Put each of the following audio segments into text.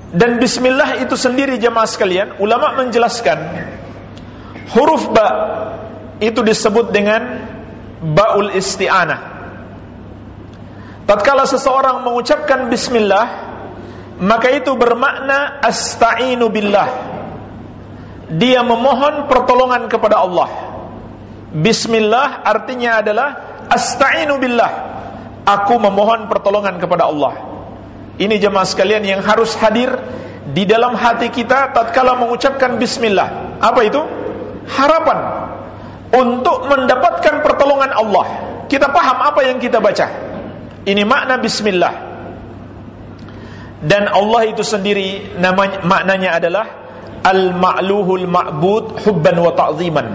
Dan bismillah itu sendiri jemaah sekalian, ulama menjelaskan huruf ba itu disebut dengan baul isti'anah. Tatkala seseorang mengucapkan bismillah, maka itu bermakna asta'inu billah. Dia memohon pertolongan kepada Allah. Bismillah artinya adalah asta'inu billah. Aku memohon pertolongan kepada Allah. Ini jemaah sekalian yang harus hadir di dalam hati kita tatkala mengucapkan bismillah. Apa itu? Harapan untuk mendapatkan pertolongan Allah. Kita paham apa yang kita baca. Ini makna bismillah. Dan Allah itu sendiri maknanya adalah al-ma'luhul ma'bud hubban wa ta'ziman,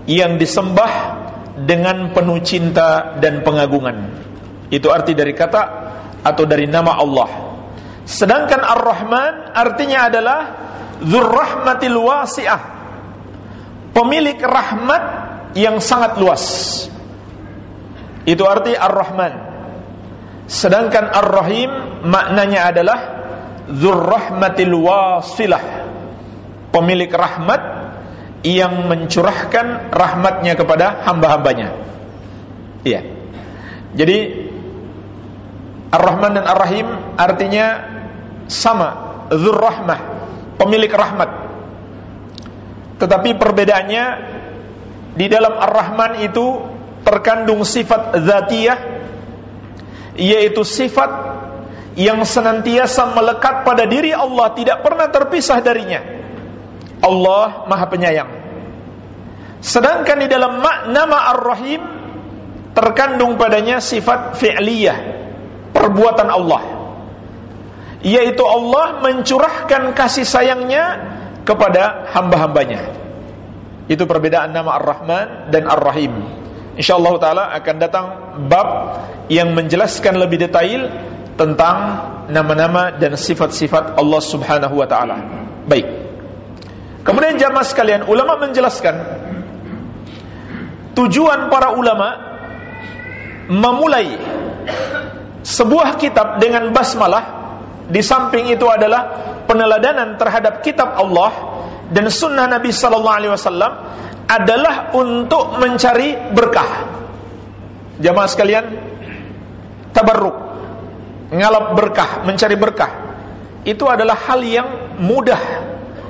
yang disembah dengan penuh cinta dan pengagungan. Itu arti dari kata atau dari nama Allah. Sedangkan Ar-Rahman artinya adalah Dzurrahmatil wasi'ah, pemilik rahmat yang sangat luas. Itu arti Ar-Rahman. Sedangkan Ar-Rahim maknanya adalah Dzurrahmatil wasilah, pemilik rahmat yang mencurahkan rahmatnya kepada hamba-hambanya. Iya. Jadi Ar-Rahman dan Ar-Rahim artinya sama, Dzurrahmah, pemilik rahmat. Tetapi perbedaannya, di dalam Ar-Rahman itu terkandung sifat dzatiyah, yaitu sifat yang senantiasa melekat pada diri Allah, tidak pernah terpisah darinya. Allah Maha Penyayang. Sedangkan di dalam nama Ar-Rahim terkandung padanya sifat fi'liyah, perbuatan Allah, yaitu Allah mencurahkan kasih sayangnya kepada hamba-hambanya. Itu perbedaan nama Ar-Rahman dan Ar-Rahim. InsyaAllah ta'ala akan datang bab yang menjelaskan lebih detail tentang nama-nama dan sifat-sifat Allah subhanahu wa ta'ala. Baik. Kemudian jamaah sekalian, ulama menjelaskan tujuan para ulama memulai sebuah kitab dengan basmalah, di samping itu adalah peneladanan terhadap kitab Allah dan sunnah Nabi sallallahu alaihi wasallam, adalah untuk mencari berkah. Jamaah sekalian, tabarruk, ngalap berkah, mencari berkah, itu adalah hal yang mudah,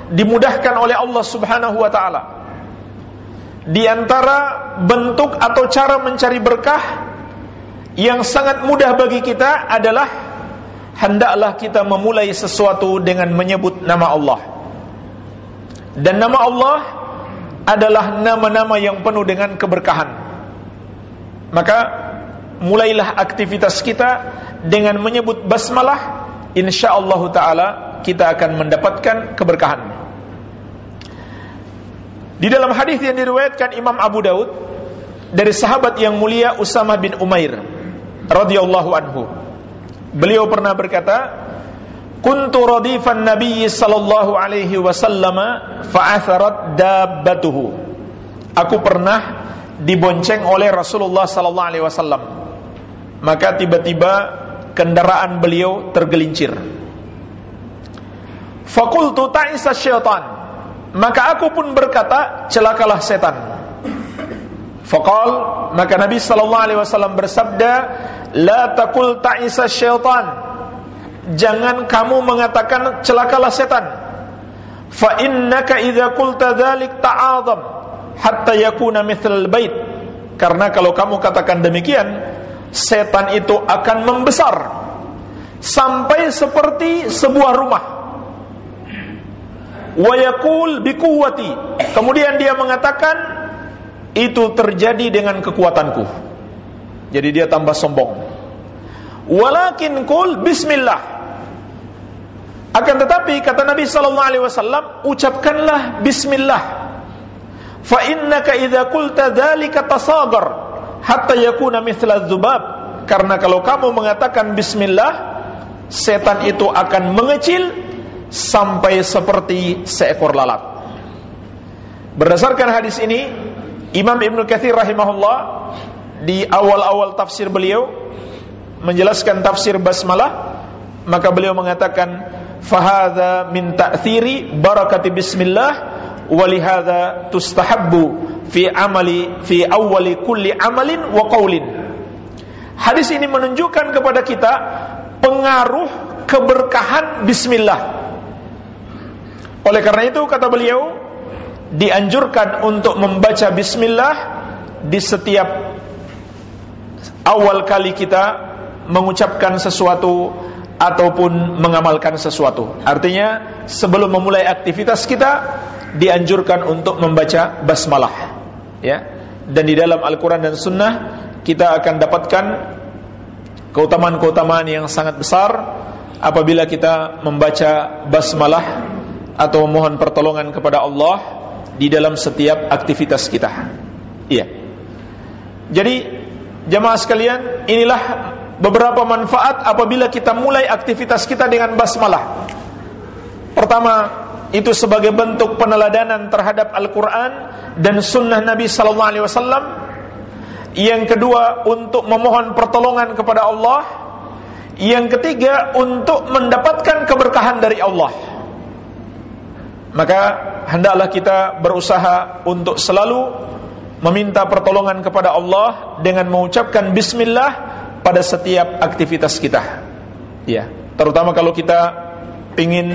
dimudahkan oleh Allah subhanahu wa ta'ala. Di antara bentuk atau cara mencari berkah yang sangat mudah bagi kita adalah hendaklah kita memulai sesuatu dengan menyebut nama Allah. Dan nama Allah adalah nama-nama yang penuh dengan keberkahan. Maka mulailah aktivitas kita dengan menyebut basmalah, insyaallah ta'ala kita akan mendapatkan keberkahan. Di dalam hadis yang diriwayatkan Imam Abu Daud dari sahabat yang mulia Usamah bin Umair radhiyallahu anhu, beliau pernah berkata, kuntu radifan Nabi sallallahu alaihi wasallam fa'atharat dabbatuhu. Aku pernah dibonceng oleh Rasulullah sallallahu alaihi wasallam, maka tiba-tiba kendaraan beliau tergelincir. Faqultu ta'isa syaitan, maka aku pun berkata, celakalah setan. Faqal, maka Nabi sallallahu alaihi wasallam bersabda, la taqul ta'isa syaitan, jangan kamu mengatakan celakalah setan. Fa innaka idza qulta dzalik ta'azam hatta yakuna mithlal bait, karena kalau kamu katakan demikian, setan itu akan membesar sampai seperti sebuah rumah. Wa yaqul biquwwati, kemudian dia mengatakan itu terjadi dengan kekuatanku. Jadi dia tambah sombong. Walakin qul bismillah, akan tetapi kata Nabi sallallahu alaihi wasallam, ucapkanlah bismillah. Fa innaka idza qulta dzalika tasaghar hatta yakuna mithla dzubab, karena kalau kamu mengatakan bismillah, setan itu akan mengecil sampai seperti seekor lalat. Berdasarkan hadis ini, Imam Ibnu Katsir rahimahullah di awal-awal tafsir beliau menjelaskan tafsir basmalah, maka beliau mengatakan fahadha min ta'thiri barakati bismillah, walihadha tustahabbu fi awwali kulli amalin wa qaulin. Hadis ini menunjukkan kepada kita pengaruh keberkahan bismillah. Oleh karena itu kata beliau, dianjurkan untuk membaca bismillah di setiap awal kali kita mengucapkan sesuatu ataupun mengamalkan sesuatu. Artinya sebelum memulai aktivitas kita dianjurkan untuk membaca basmalah, ya. Dan di dalam Al-Quran dan Sunnah kita akan dapatkan keutamaan-keutamaan yang sangat besar apabila kita membaca basmalah atau memohon pertolongan kepada Allah di dalam setiap aktivitas kita. Iya. Jadi jemaah sekalian, inilah beberapa manfaat apabila kita mulai aktivitas kita dengan basmalah. Pertama, itu sebagai bentuk peneladanan terhadap Al-Quran dan Sunnah Nabi Sallallahu Alaihi Wasallam. Yang kedua, untuk memohon pertolongan kepada Allah. Yang ketiga, untuk mendapatkan keberkahan dari Allah. Maka hendaklah kita berusaha untuk selalu meminta pertolongan kepada Allah dengan mengucapkan bismillah pada setiap aktivitas kita. Ya, terutama kalau kita ingin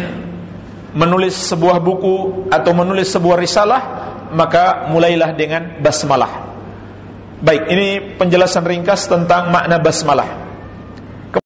menulis sebuah buku atau menulis sebuah risalah, maka mulailah dengan basmalah. Baik, ini penjelasan ringkas tentang makna basmalah.